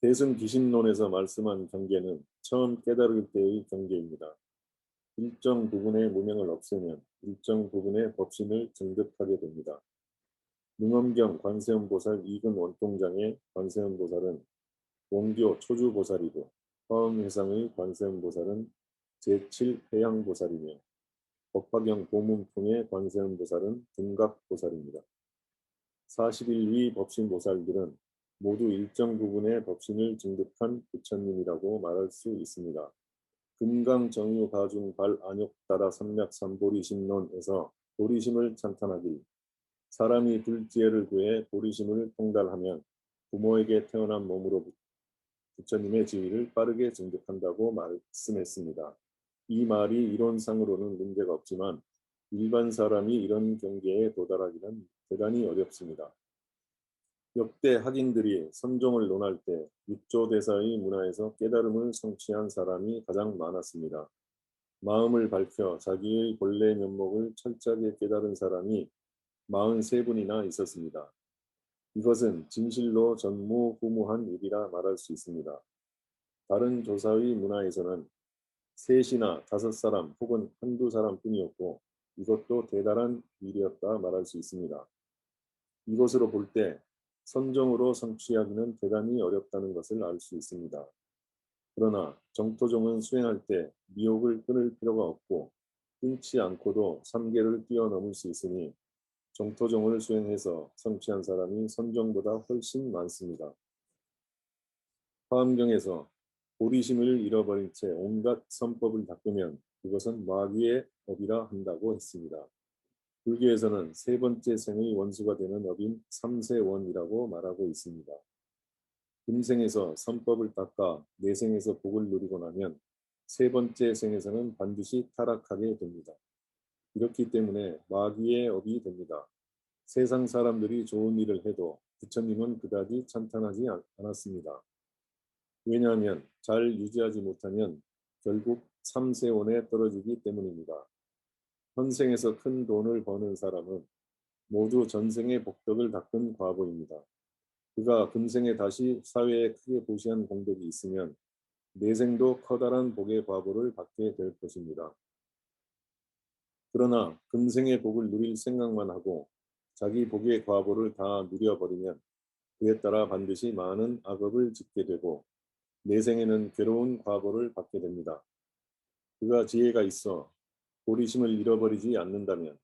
대승기신론에서 말씀한 경계는 처음 깨달을 때의 경계입니다. 일정 부분의 무명을 없애면 일정 부분의 법신을 증득하게 됩니다. 능엄경 관세음보살 이근 원통장의 관세음보살은 원교 초주보살이고 화엄회상의 관세음보살은 제7회양보살이며 법화경 보문풍의 관세음보살은 등각보살입니다. 41위 법신보살들은 모두 일정 부분의 법신을 증득한 부처님이라고 말할 수 있습니다. 금강정유가중 발안욕따라 삼맥삼보리심론에서 보리심을 찬탄하길 사람이 불지혜를 구해 보리심을 통달하면 부모에게 태어난 몸으로 부처님의 지위를 빠르게 증득한다고 말씀했습니다. 이 말이 이론상으로는 문제가 없지만 일반 사람이 이런 경계에 도달하기는 대단히 어렵습니다. 역대 학인들이 선종을 논할 때 육조대사의 문화에서 깨달음을 성취한 사람이 가장 많았습니다. 마음을 밝혀 자기의 본래 면목을 철저하게 깨달은 사람이 43분이나 있었습니다. 이것은 진실로 전무후무한 일이라 말할 수 있습니다. 다른 조사의 문화에서는 셋이나 5사람 혹은 한두 사람뿐이었고 이것도 대단한 일이었다 말할 수 있습니다. 이것으로 볼 때 선정으로 성취하기는 대단히 어렵다는 것을 알 수 있습니다. 그러나 정토종은 수행할 때 미혹을 끊을 필요가 없고 끊지 않고도 3계를 뛰어넘을 수 있으니 정토종을 수행해서 성취한 사람이 선정보다 훨씬 많습니다. 화엄경에서 보리심을 잃어버린 채 온갖 선법을 닦으면 그것은 마귀의 업이라 한다고 했습니다. 불교에서는 세 번째 생의 원수가 되는 업인 삼세원이라고 말하고 있습니다. 금생에서 선법을 닦아 내생에서 복을 누리고 나면 세 번째 생에서는 반드시 타락하게 됩니다. 이렇기 때문에 마귀의 업이 됩니다. 세상 사람들이 좋은 일을 해도 부처님은 그다지 찬탄하지 않았습니다. 왜냐하면 잘 유지하지 못하면 결국 삼세원에 떨어지기 때문입니다. 현생에서 큰 돈을 버는 사람은 모두 전생의 복덕을 닦은 과보입니다. 그가 금생에 다시 사회에 크게 보시한 공덕이 있으면 내생도 커다란 복의 과보를 받게 될 것입니다. 그러나 금생의 복을 누릴 생각만 하고 자기 복의 과보를 다 누려버리면 그에 따라 반드시 많은 악업을 짓게 되고 내생에는 괴로운 과보를 받게 됩니다. 그가 지혜가 있어 보리심을 잃어버리지 않는다면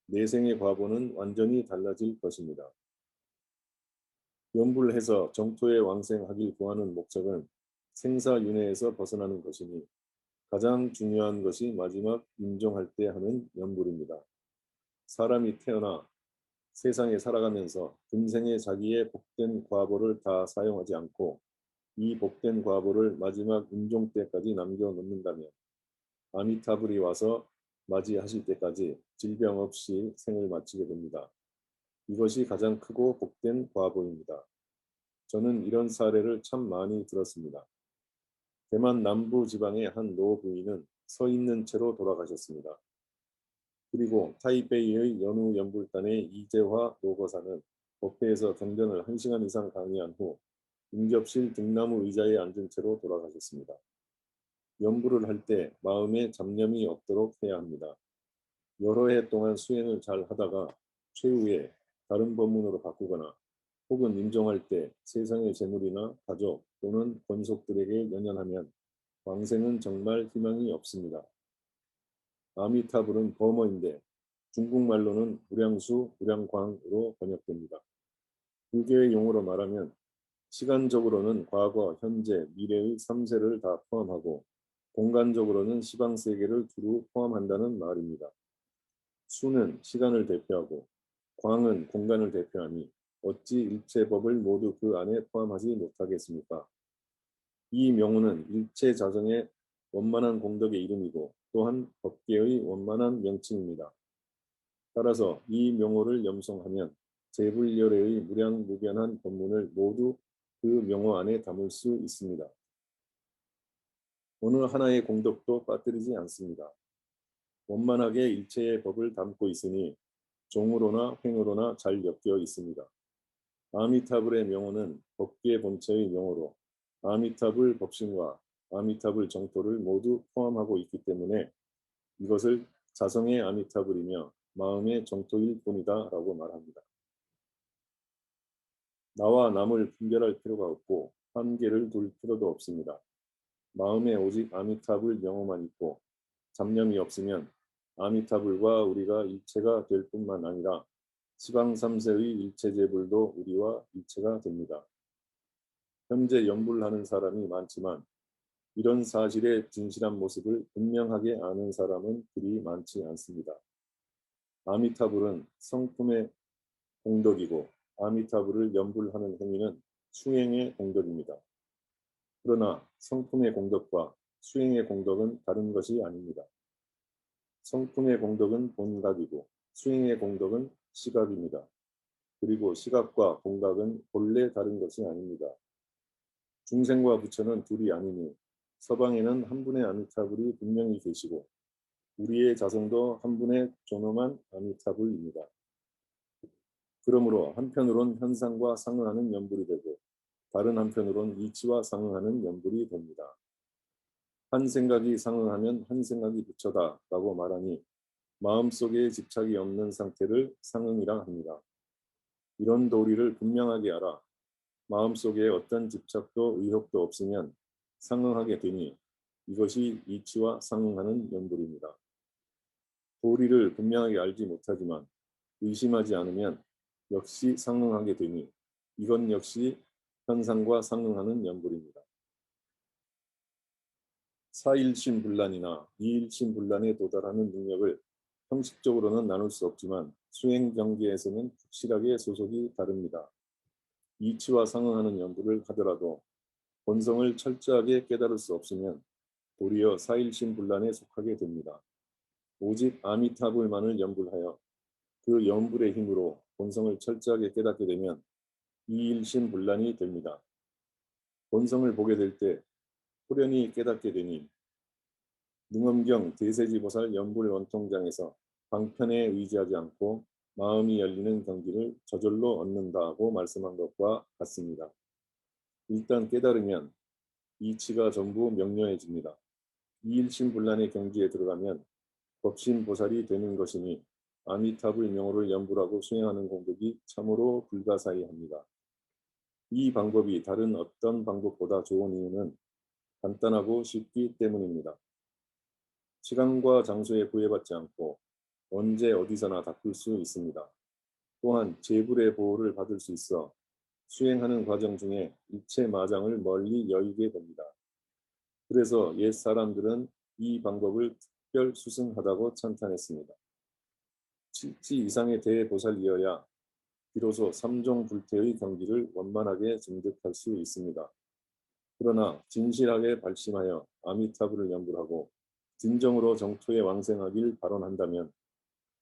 내생의 과보는 완전히 달라질 것입니다. 연불해서 정토에 왕생하길 구하는 목적은 생사윤회에서 벗어나는 것이니 가장 중요한 것이 마지막 임종할 때 하는 연불입니다. 사람이 태어나 세상에 살아가면서 금생에 자기의 복된 과보를 다 사용하지 않고 이 복된 과보를 마지막 임종 때까지 남겨놓는다면 아미타불이 와서 맞이하실 때까지 질병 없이 생을 마치게 됩니다. 이것이 가장 크고 복된 과보입니다. 저는 이런 사례를 참 많이 들었습니다. 대만 남부 지방의 한 노 부인은 서 있는 채로 돌아가셨습니다. 그리고 타이베이의 연우 연불단의 이재화 노거사는 법회에서 경전을 1시간 이상 강의한 후 응접실 등나무 의자에 앉은 채로 돌아가셨습니다. 연불을 할 때 마음에 잡념이 없도록 해야 합니다. 여러 해 동안 수행을 잘 하다가 최후에 다른 법문으로 바꾸거나 혹은 임종할 때 세상의 재물이나 가족 또는 권속들에게 연연하면 왕생은 정말 희망이 없습니다. 아미타불은 범어인데 중국말로는 무량수, 무량광으로 번역됩니다. 불교의 용어로 말하면 시간적으로는 과거, 현재, 미래의 3세를 다 포함하고 공간적으로는 시방세계를 두루 포함한다는 말입니다. 수는 시간을 대표하고 광은 공간을 대표하니 어찌 일체 법을 모두 그 안에 포함하지 못하겠습니까? 이 명호는 일체 자성의 원만한 공덕의 이름이고 또한 법계의 원만한 명칭입니다. 따라서 이 명호를 염송하면 제불열애의 무량무변한 법문을 모두 그 명호 안에 담을 수 있습니다. 어느 하나의 공덕도 빠뜨리지 않습니다. 원만하게 일체의 법을 담고 있으니 종으로나 횡으로나 잘 엮여 있습니다. 아미타불의 명호는 법계 본체의 명호로 아미타불 법신과 아미타불 정토를 모두 포함하고 있기 때문에 이것을 자성의 아미타불이며 마음의 정토일 뿐이다라고 말합니다. 나와 남을 분별할 필요가 없고 한계를 둘 필요도 없습니다. 마음에 오직 아미타불 명호만 있고 잡념이 없으면 아미타불과 우리가 일체가 될 뿐만 아니라 지방 3세의 일체제불도 우리와 일체가 됩니다. 현재 연불하는 사람이 많지만 이런 사실의 진실한 모습을 분명하게 아는 사람은 그리 많지 않습니다. 아미타불은 성품의 공덕이고 아미타불을 연불하는 행위는 수행의 공덕입니다. 그러나 성품의 공덕과 수행의 공덕은 다른 것이 아닙니다. 성품의 공덕은 본각이고 수행의 공덕은 시각입니다. 그리고 시각과 본각은 본래 다른 것이 아닙니다. 중생과 부처는 둘이 아니니 서방에는 한 분의 아미타불이 분명히 계시고 우리의 자성도 한 분의 존엄한 아미타불입니다. 그러므로 한편으론 현상과 상응하는 연불이 되고 다른 한편으론 이치와 상응하는 연불이 됩니다. 한 생각이 상응하면 한 생각이 부처다라고 말하니 마음속에 집착이 없는 상태를 상응이라 합니다. 이런 도리를 분명하게 알아 마음속에 어떤 집착도 의혹도 없으면 상응하게 되니 이것이 이치와 상응하는 연불입니다. 도리를 분명하게 알지 못하지만 의심하지 않으면 역시 상응하게 되니 이건 역시 현상과 상응하는 연불입니다. 사일신불란이나 이일신불란에 도달하는 능력을 형식적으로는 나눌 수 없지만 수행 경계에서는 확실하게 소속이 다릅니다. 이치와 상응하는 연불을 하더라도 본성을 철저하게 깨달을 수 없으면 도리어 사일신불란에 속하게 됩니다. 오직 아미타불만을 연불하여 그 연불의 힘으로 본성을 철저하게 깨닫게 되면 이일신불란이 됩니다. 본성을 보게 될 때 후련히 깨닫게 되니 능엄경 대세지보살 연불 원통장에서 방편에 의지하지 않고 마음이 열리는 경지를 저절로 얻는다고 말씀한 것과 같습니다. 일단 깨달으면 이치가 전부 명료해집니다. 이일신불란의 경지에 들어가면 법신보살이 되는 것이니 아미타불 명호를 연불하고 수행하는 공덕이 참으로 불가사의합니다. 이 방법이 다른 어떤 방법보다 좋은 이유는 간단하고 쉽기 때문입니다. 시간과 장소에 구애받지 않고 언제 어디서나 닦을 수 있습니다. 또한 제불의 보호를 받을 수 있어 수행하는 과정 중에 일체 마장을 멀리 여의게 됩니다. 그래서 옛 사람들은 이 방법을 특별 수승하다고 찬탄했습니다. 7지 이상의 대보살이어야 비로소 3종 불태의 경지를 원만하게 증득할 수 있습니다. 그러나 진실하게 발심하여 아미타불을 연불하고 진정으로 정토에 왕생하길 발언한다면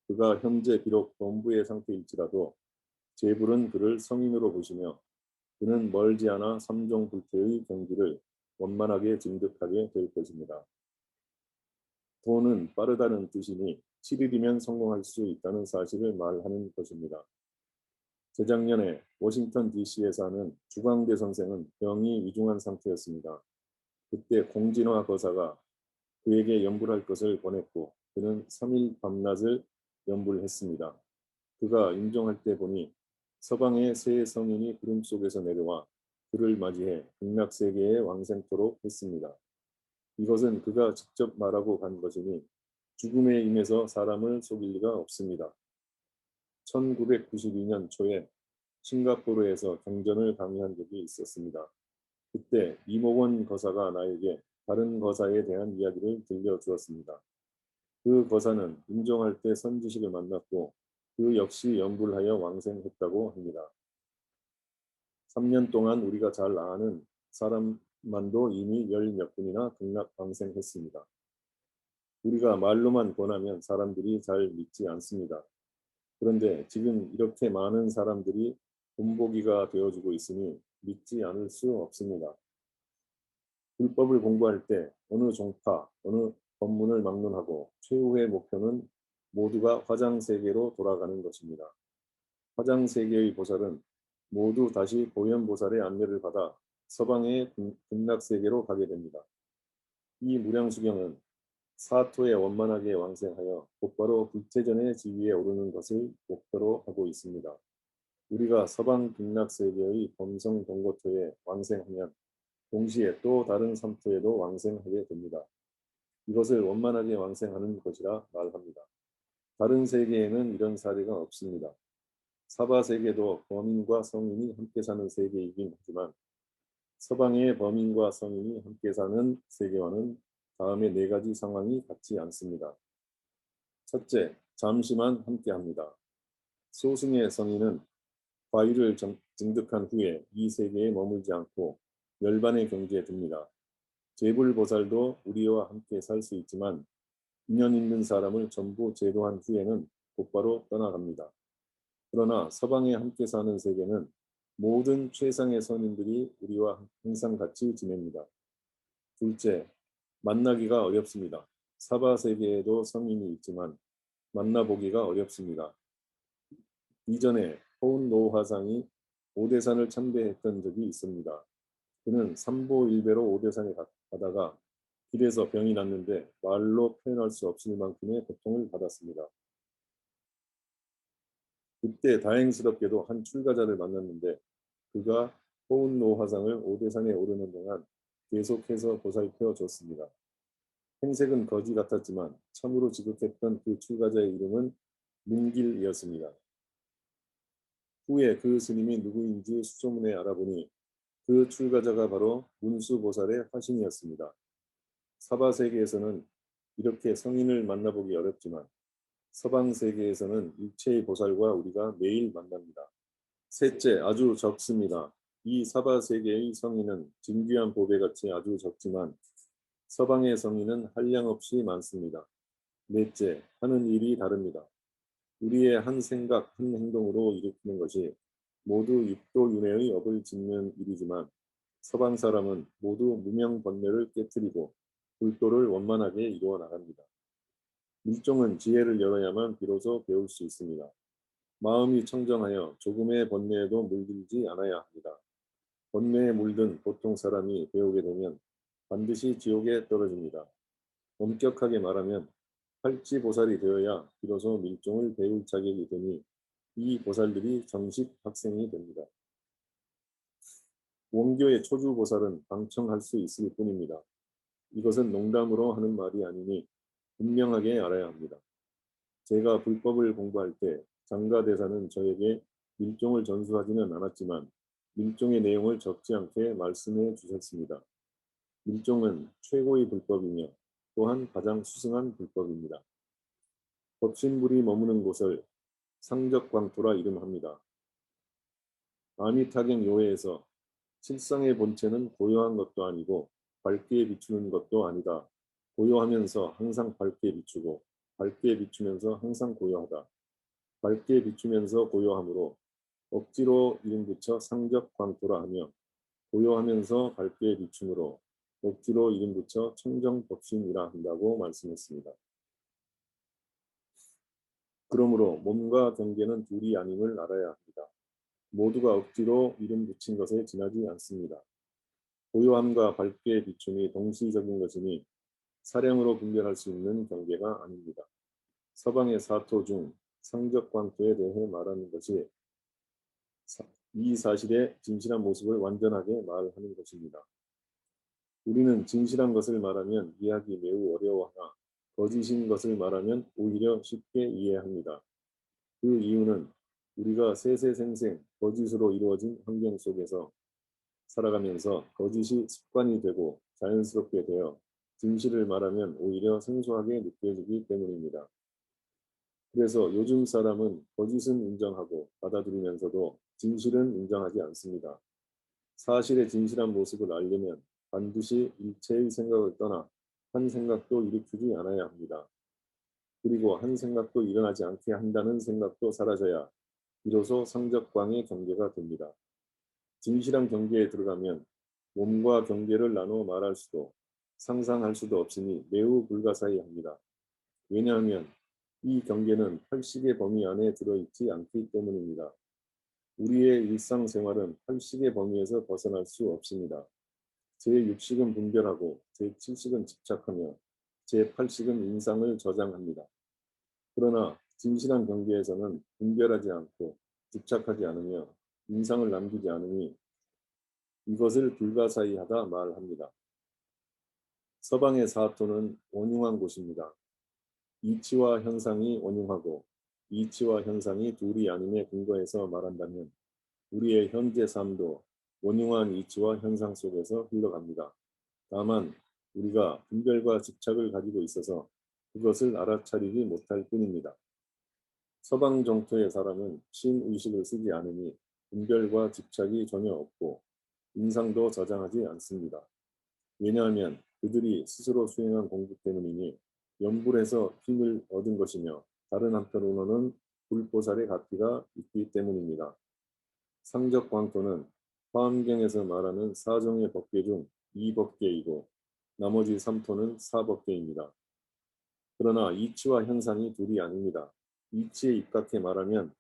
그가 현재 비록 범부의 상태일지라도 제불은 그를 성인으로 보시며 그는 멀지 않아 3종 불태의 경지를 원만하게 증득하게 될 것입니다. 도는 빠르다는 뜻이니 7일이면 성공할 수 있다는 사실을 말하는 것입니다. 재작년에 워싱턴 DC에서 하는 주광대 선생은 병이 위중한 상태였습니다. 그때 공진화 거사가 그에게 연불할 것을 권했고 그는 3일 밤낮을 연불했습니다. 그가 임종할 때 보니 서방의 새 성인이 구름 속에서 내려와 그를 맞이해 극락세계에 왕생토록 했습니다. 이것은 그가 직접 말하고 간 것이니 죽음에 임해서 사람을 속일 리가 없습니다. 1992년 초에 싱가포르에서 경전을 강의한 적이 있었습니다. 그때 이목원 거사가 나에게 다른 거사에 대한 이야기를 들려주었습니다. 그 거사는 임종할 때 선지식을 만났고 그 역시 연불하여 왕생했다고 합니다. 3년 동안 우리가 잘 아는 사람만도 이미 10몇 분이나 극락 왕생했습니다. 우리가 말로만 권하면 사람들이 잘 믿지 않습니다. 그런데 지금 이렇게 많은 사람들이 본보기가 되어주고 있으니 믿지 않을 수 없습니다. 불법을 공부할 때 어느 종파, 어느 법문을 막론하고 최후의 목표는 모두가 화장세계로 돌아가는 것입니다. 화장세계의 보살은 모두 다시 보현보살의 안내를 받아 서방의 극락세계로 가게 됩니다. 이 무량수경은 사토에 원만하게 왕생하여 곧바로 불태전의 지위에 오르는 것을 목표로 하고 있습니다. 우리가 서방 극락세계의 범성 동고토에 왕생하면 동시에 또 다른 삼토에도 왕생하게 됩니다. 이것을 원만하게 왕생하는 것이라 말합니다. 다른 세계에는 이런 사례가 없습니다. 사바 세계도 범인과 성인이 함께 사는 세계이긴 하지만 서방의 범인과 성인이 함께 사는 세계와는 다음의 네 가지 상황이 같지 않습니다. 첫째, 잠시만 함께합니다. 소승의 성인은 과유를 증득한 후에 이 세계에 머물지 않고 멸반의 경지에 듭니다. 제불보살도 우리와 함께 살 수 있지만 인연 있는 사람을 전부 제도한 후에는 곧바로 떠나갑니다. 그러나 서방에 함께 사는 세계는 모든 최상의 선인들이 우리와 항상 같이 지냅니다. 둘째, 만나기가 어렵습니다. 사바 세계에도 성인이 있지만 만나보기가 어렵습니다. 이전에 호운노 화상이 오대산을 참배했던 적이 있습니다. 그는 삼보일배로 오대산에 가다가 길에서 병이 났는데 말로 표현할 수 없을 만큼의 고통을 받았습니다. 그때 다행스럽게도 한 출가자를 만났는데 그가 호운노 화상을 오대산에 오르는 동안 계속해서 보살펴 줬습니다. 행색은 거지 같았지만 참으로 지극했던 그 출가자의 이름은 문길이었습니다. 후에 그 스님이 누구인지 수소문에 알아보니 그 출가자가 바로 문수보살의 화신이었습니다. 사바세계에서는 이렇게 성인을 만나보기 어렵지만 서방세계에서는 일체의 보살과 우리가 매일 만납니다. 셋째, 아주 적습니다. 이 사바세계의 성인은 진귀한 보배같이 아주 적지만 서방의 성인은 한량없이 많습니다. 넷째, 하는 일이 다릅니다. 우리의 한 생각, 한 행동으로 일으키는 것이 모두 육도윤회의 업을 짓는 일이지만 서방 사람은 모두 무명번뇌를 깨뜨리고 불도를 원만하게 이루어 나갑니다. 밀종은 지혜를 열어야만 비로소 배울 수 있습니다. 마음이 청정하여 조금의 번뇌에도 물들지 않아야 합니다. 번뇌에 물든 보통 사람이 배우게 되면 반드시 지옥에 떨어집니다. 엄격하게 말하면 팔찌보살이 되어야 비로소 밀종을 배울 자격이 되니 이 보살들이 정식 학생이 됩니다. 원교의 초주보살은 방청할 수 있을 뿐입니다. 이것은 농담으로 하는 말이 아니니 분명하게 알아야 합니다. 제가 불법을 공부할 때 장가대사는 저에게 밀종을 전수하지는 않았지만 밀종의 내용을 적지 않게 말씀해 주셨습니다. 밀종은 최고의 불법이며 또한 가장 수승한 불법입니다. 법신불이 머무는 곳을 상적광토라 이름합니다. 아미타경 요해에서 실상의 본체는 고요한 것도 아니고 밝게 비추는 것도 아니다. 고요하면서 항상 밝게 비추고 밝게 비추면서 항상 고요하다. 밝게 비추면서 고요함으로 억지로 이름 붙여 상적광토라 하며 고요하면서 밝게 비춤으로 억지로 이름 붙여 청정법신이라 한다고 말씀했습니다. 그러므로 몸과 경계는 둘이 아님을 알아야 합니다. 모두가 억지로 이름 붙인 것에 지나지 않습니다. 고요함과 밝게 비춤이 동시적인 것이니 사량으로 분별할 수 있는 경계가 아닙니다. 서방의 사토 중 상적광토에 대해 말하는 것이 이 사실의 진실한 모습을 완전하게 말하는 것입니다. 우리는 진실한 것을 말하면 이해하기 매우 어려워하나 거짓인 것을 말하면 오히려 쉽게 이해합니다. 그 이유는 우리가 세세생생 거짓으로 이루어진 환경 속에서 살아가면서 거짓이 습관이 되고 자연스럽게 되어 진실을 말하면 오히려 생소하게 느껴지기 때문입니다. 그래서 요즘 사람은 거짓은 인정하고 받아들이면서도 진실은 인정하지 않습니다. 사실의 진실한 모습을 알려면 반드시 일체의 생각을 떠나 한 생각도 일으키지 않아야 합니다. 그리고 한 생각도 일어나지 않게 한다는 생각도 사라져야 비로소 상적광의 경계가 됩니다. 진실한 경계에 들어가면 몸과 경계를 나누어 말할 수도 상상할 수도 없으니 매우 불가사의합니다. 왜냐하면 이 경계는 80의 범위 안에 들어있지 않기 때문입니다. 우리의 일상생활은 팔식의 범위에서 벗어날 수 없습니다. 제6식은 분별하고 제7식은 집착하며 제8식은 인상을 저장합니다. 그러나 진실한 경계에서는 분별하지 않고 집착하지 않으며 인상을 남기지 않으니 이것을 불가사의하다 말합니다. 서방의 사토는 원흉한 곳입니다. 이치와 현상이 원흉하고 이치와 현상이 둘이 아님에 근거해서 말한다면 우리의 현재 삶도 원흉한 이치와 현상 속에서 흘러갑니다. 다만 우리가 분별과 집착을 가지고 있어서 그것을 알아차리지 못할 뿐입니다. 서방 정토의 사람은 신의식을 쓰지 않으니 분별과 집착이 전혀 없고 인상도 저장하지 않습니다. 왜냐하면 그들이 스스로 수행한 공부 때문이니 연불에서 힘을 얻은 것이며 다른 한편으로는 불보살의 가피가 있기 때문입니다. 상적광토는 화엄경에서 말하는 사종의 법계 중 2법계이고 나머지 3토는 4법계입니다. 그러나 이치와 현상이 둘이 아닙니다. 이치에 입각해 말하면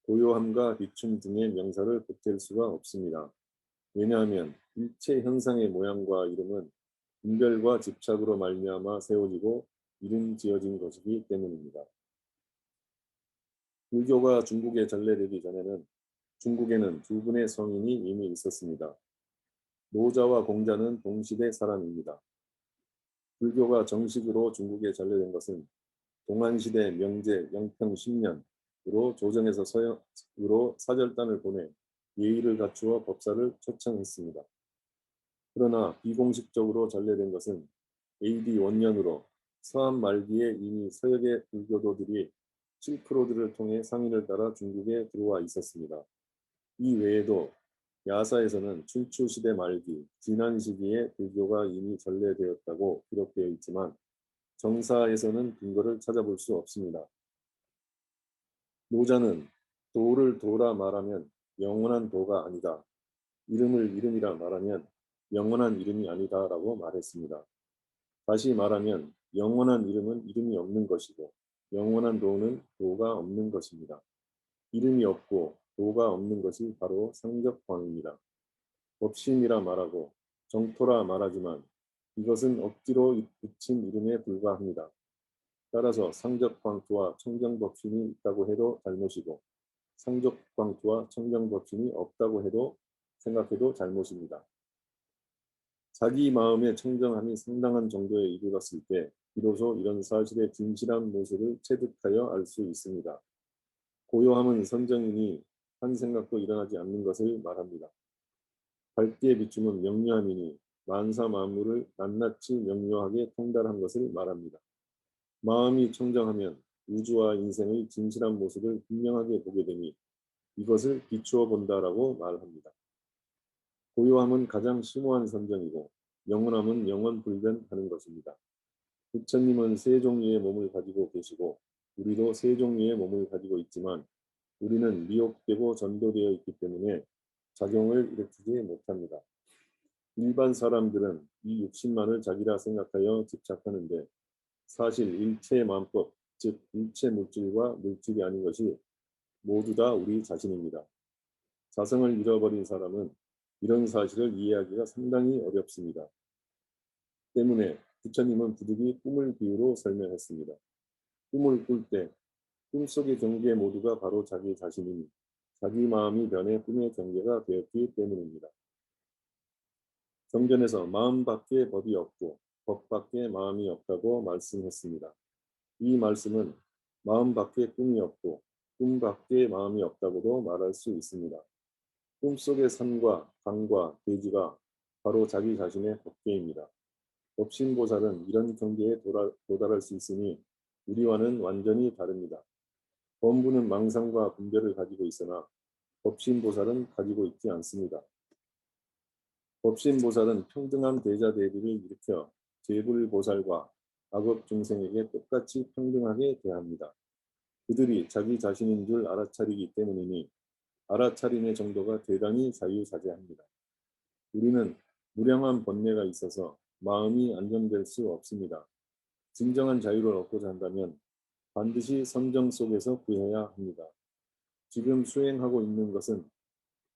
고요함과 비춤 등의 명사를 보탤 수가 없습니다. 왜냐하면 일체 현상의 모양과 이름은 분별과 집착으로 말미암아 세워지고 이름 지어진 것이기 때문입니다. 불교가 중국에 전래되기 전에는 중국에는 두 분의 성인이 이미 있었습니다. 노자와 공자는 동시대 사람입니다. 불교가 정식으로 중국에 전래된 것은 동안시대 명제 영평 10년으로 조정에서 서역으로 사절단을 보내 예의를 갖추어 법사를 초청했습니다. 그러나 비공식적으로 전래된 것은 AD 원년으로 서한 말기에 이미 서역의 불교도들이 실크로드를 통해 상인을 따라 중국에 들어와 있었습니다. 이 외에도 야사에서는 춘추 시대 말기, 진안 시기에 불교가 이미 전래되었다고 기록되어 있지만 정사에서는 근거를 찾아볼 수 없습니다. 노자는 도를 도라 말하면 영원한 도가 아니다. 이름을 이름이라 말하면 영원한 이름이 아니다라고 말했습니다. 다시 말하면 영원한 이름은 이름이 없는 것이고 영원한 도는 도가 없는 것입니다. 이름이 없고 도가 없는 것이 바로 상적광입니다. 법신이라 말하고 정토라 말하지만 이것은 억지로 붙인 이름에 불과합니다. 따라서 상적광토와 청정법신이 있다고 해도 잘못이고 상적광토와 청정법신이 없다고 해도 생각해도 잘못입니다. 자기 마음의 청정함이 상당한 정도에 이르렀을 때 비로소 이런 사실의 진실한 모습을 체득하여 알 수 있습니다. 고요함은 선정이니 한 생각도 일어나지 않는 것을 말합니다. 밝게 비춤은 명료함이니 만사 만물을 낱낱이 명료하게 통달한 것을 말합니다. 마음이 청정하면 우주와 인생의 진실한 모습을 분명하게 보게 되니 이것을 비추어 본다라고 말합니다. 고요함은 가장 심오한 선정이고 영원함은 영원불변하는 것입니다. 부처님은 세 종류의 몸을 가지고 계시고 우리도 세 종류의 몸을 가지고 있지만 우리는 미혹되고 전도되어 있기 때문에 작용을 일으키지 못합니다. 일반 사람들은 이 육신만을 자기라 생각하여 집착하는데 사실 일체 만법, 즉 일체 물질과 물질이 아닌 것이 모두 다 우리 자신입니다. 자성을 잃어버린 사람은 이런 사실을 이해하기가 상당히 어렵습니다. 때문에 부처님은 부득이 꿈을 비유로 설명했습니다. 꿈을 꿀 때 꿈속의 경계 모두가 바로 자기 자신이니 자기 마음이 변해 꿈의 경계가 되었기 때문입니다. 경전에서 마음 밖에 법이 없고 법 밖에 마음이 없다고 말씀했습니다. 이 말씀은 마음 밖에 꿈이 없고 꿈 밖에 마음이 없다고도 말할 수 있습니다. 꿈속의 산과 강과 대지가 바로 자기 자신의 법계입니다. 법신보살은 이런 경계에 도달할 수 있으니 우리와는 완전히 다릅니다. 범부는 망상과 분별을 가지고 있으나 법신보살은 가지고 있지 않습니다. 법신보살은 평등한 대자대비를 일으켜 재불보살과 악업중생에게 똑같이 평등하게 대합니다. 그들이 자기 자신인 줄 알아차리기 때문이니 알아차림의 정도가 대단히 자유자재합니다. 우리는 무량한 번뇌가 있어서 마음이 안정될 수 없습니다. 진정한 자유를 얻고자 한다면 반드시 선정 속에서 구해야 합니다. 지금 수행하고 있는 것은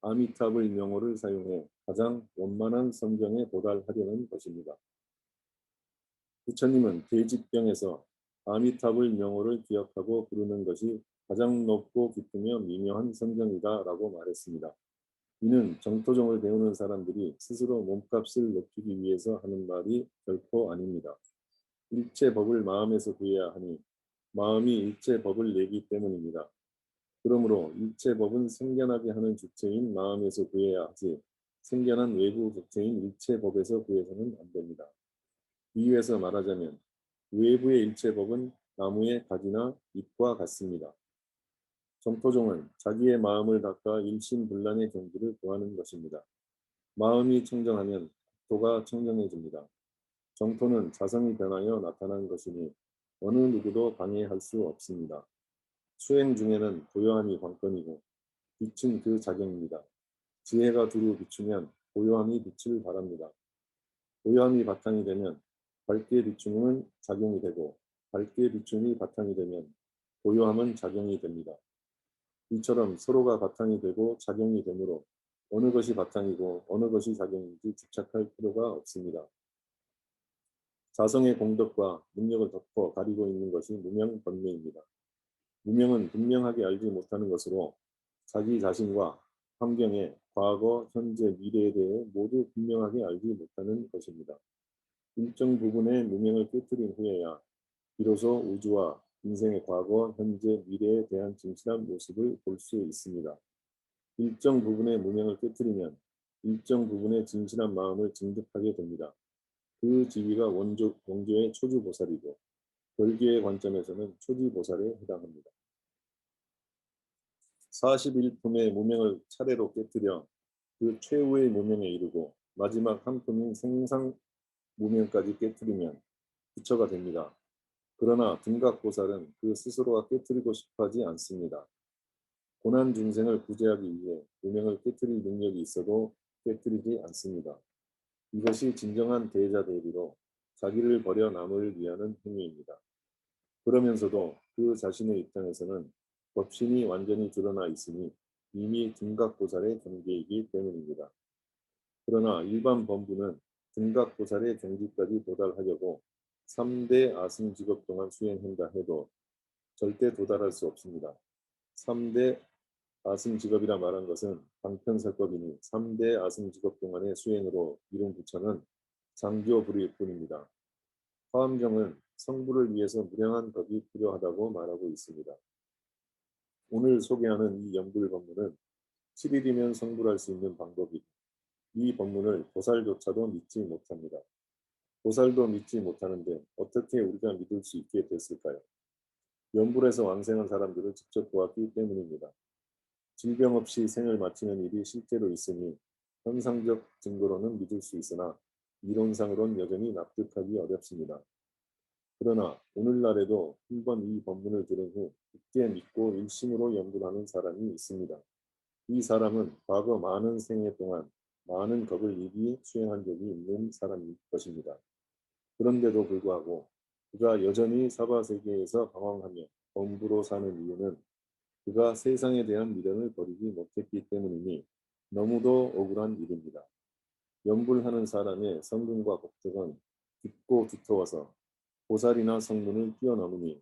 아미타불 명호를 사용해 가장 원만한 성경에 도달하려는 것입니다. 부처님은 대집경에서 아미타불 명호를 기억하고 부르는 것이 가장 높고 깊으며 미묘한 성경이다라고 말했습니다. 이는 정토종을 배우는 사람들이 스스로 몸값을 높이기 위해서 하는 말이 결코 아닙니다. 일체 법을 마음에서 구해야 하니 마음이 일체 법을 내기 때문입니다. 그러므로 일체 법은 생겨나게 하는 주체인 마음에서 구해야 하지 생겨난 외부 객체인 일체 법에서 구해서는 안 됩니다. 비유해서 말하자면 외부의 일체 법은 나무의 가지나 잎과 같습니다. 정토종은 자기의 마음을 닦아 일심불란의 경지를 구하는 것입니다. 마음이 청정하면 국토가 청정해집니다. 정토는 자성이 변하여 나타난 것이니 어느 누구도 방해할 수 없습니다. 수행 중에는 고요함이 관건이고 빛은 그 작용입니다. 지혜가 두루 비추면 고요함이 빛을 발합니다. 고요함이 바탕이 되면 밝게 비추는 작용이 되고 밝게 비춤이 바탕이 되면 고요함은 작용이 됩니다. 이처럼 서로가 바탕이 되고 작용이 되므로 어느 것이 바탕이고 어느 것이 작용인지 집착할 필요가 없습니다. 자성의 공덕과 능력을 덮어 가리고 있는 것이 무명번뇌입니다. 무명은 분명하게 알지 못하는 것으로 자기 자신과 환경에 과거, 현재, 미래에 대해 모두 분명하게 알지 못하는 것입니다. 일정 부분의 무명을 깨뜨린 후에야 비로소 우주와 인생의 과거, 현재, 미래에 대한 진실한 모습을 볼 수 있습니다. 일정 부분의 무명을 깨뜨리면 일정 부분의 진실한 마음을 증득하게 됩니다. 그 지위가 원조의 초주보살이고 별개의 관점에서는 초지보살에 해당합니다. 41품의 무명을 차례로 깨뜨려 그 최후의 무명에 이르고 마지막 한 품인 생상 무명까지 깨뜨리면 부처가 됩니다. 그러나 등각보살은 그 스스로가 깨뜨리고 싶어하지 않습니다. 고난 중생을 구제하기 위해 무명을 깨뜨릴 능력이 있어도 깨뜨리지 않습니다. 이것이 진정한 대자 대비로 자기를 버려 남을 위하는 행위입니다. 그러면서도 그 자신의 입장에서는 법신이 완전히 드러나 있으니 이미 등각보살의 경계이기 때문입니다. 그러나 일반 범부는 등각보살의 경지까지 도달하려고 3대 아승직업 동안 수행한다 해도 절대 도달할 수 없습니다. 3대 아승직업이라 말한 것은 방편설법이니 3대 아승직업 동안의 수행으로 이룬 부처는 장교불일 뿐입니다. 화엄경은 성부를 위해서 무량한 법이 필요하다고 말하고 있습니다. 오늘 소개하는 이 연불 법문은 7일이면 성불할 수 있는 방법이고 이 법문을 보살조차도 믿지 못합니다. 보살도 믿지 못하는데 어떻게 우리가 믿을 수 있게 됐을까요? 연불에서 왕생한 사람들을 직접 보았기 때문입니다. 질병 없이 생을 마치는 일이 실제로 있으니 현상적 증거로는 믿을 수 있으나 이론상으론 여전히 납득하기 어렵습니다. 그러나 오늘날에도 한번 이 법문을 들은 후 굳게 믿고 일심으로 연불하는 사람이 있습니다. 이 사람은 과거 많은 생애 동안 많은 법을 이기 수행한 적이 있는 사람일 것입니다. 그런데도 불구하고 그가 여전히 사바세계에서 방황하며 범부로 사는 이유는 그가 세상에 대한 미련을 버리지 못했기 때문이니 너무도 억울한 일입니다. 연불하는 사람의 성근과 복덕은 깊고 두터워서 보살이나 성문을 뛰어넘으니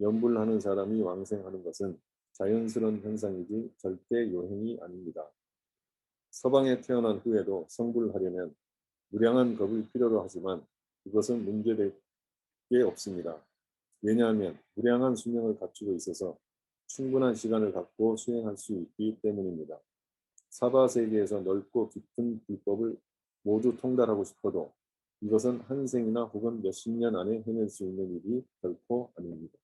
연불하는 사람이 왕생하는 것은 자연스러운 현상이지 절대 요행이 아닙니다. 서방에 태어난 후에도 성불하려면 무량한 법을 필요로 하지만 그것은 문제될 게 없습니다. 왜냐하면 무량한 수명을 갖추고 있어서 충분한 시간을 갖고 수행할 수 있기 때문입니다. 사바세계에서 넓고 깊은 불법을 모두 통달하고 싶어도 이것은 한 생이나 혹은 몇십 년 안에 해낼 수 있는 일이 결코 아닙니다.